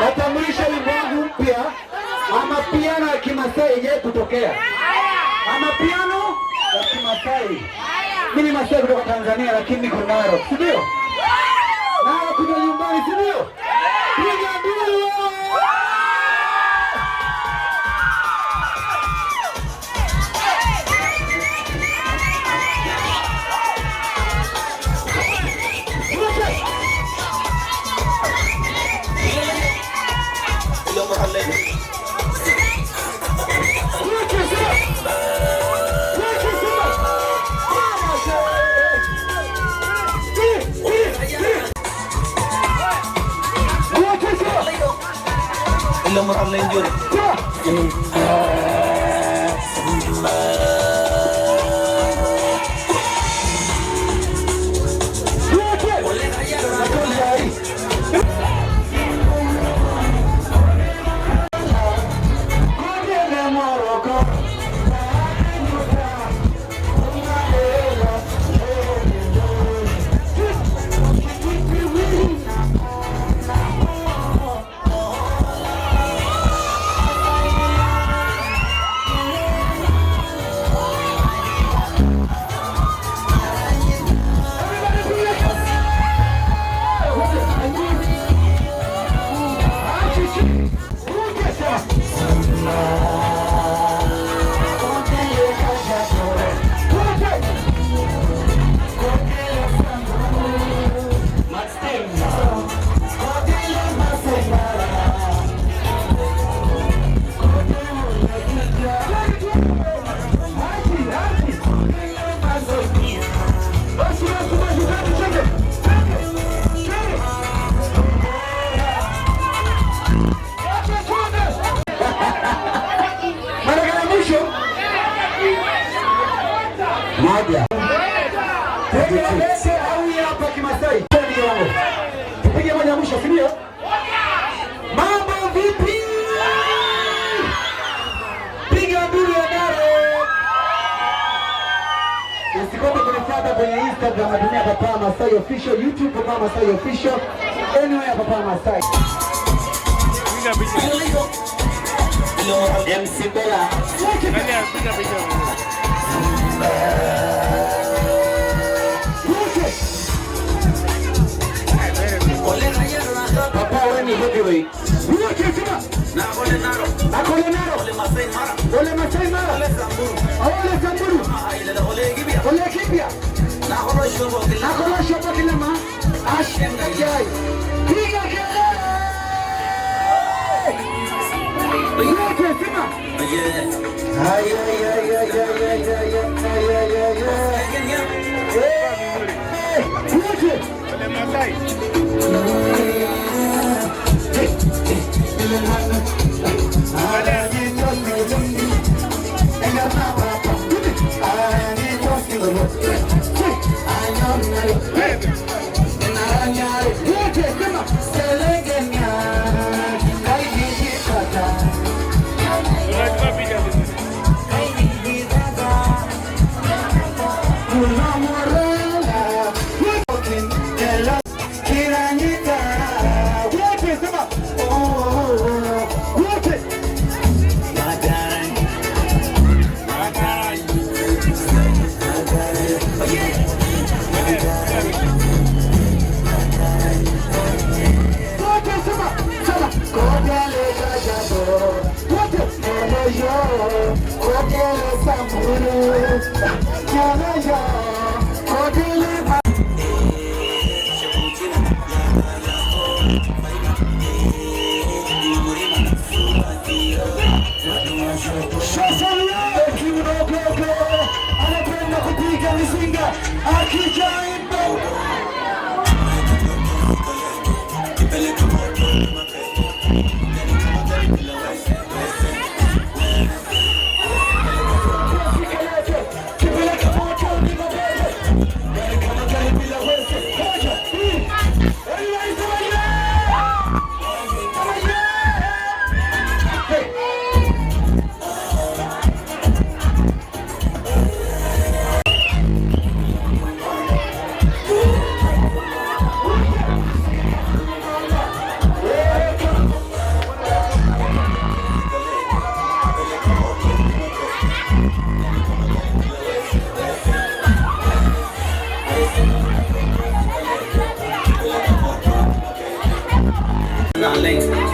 Natambulisha wimbo wangu mpya, Amapiano ya Kimasai yetu kutokea. Amapiano ya Kimasai. Mimi ni Masai kutoka Tanzania lakini niko Narok, si ndio? Narok kuna nyumbani, si ndio? Piga nduru! Nomor online juga. Moja. Tegea au hapa Kimasai. Tupige moja mwisho, si ndio? Mambo vipi? Piga nduru ya dare. Usikose kunifuata kwenye Instagram natumia Papa Masai Official, YouTube Papa Masai Official, anywhere Papa Masai. Piga picha. MC Bella. Piga picha. Papa wewe ni heavyweight. Ole Masai Mara. Ole Samburu. Ole Kipia. Nakolo shopo kilema. Ashenga jai. Piga kelele. Yote sema. Ay ay ay ay ay ay ay ay ay. Ole Masai. Kiranyita anapenda kupiga mizinga akijaimba Links.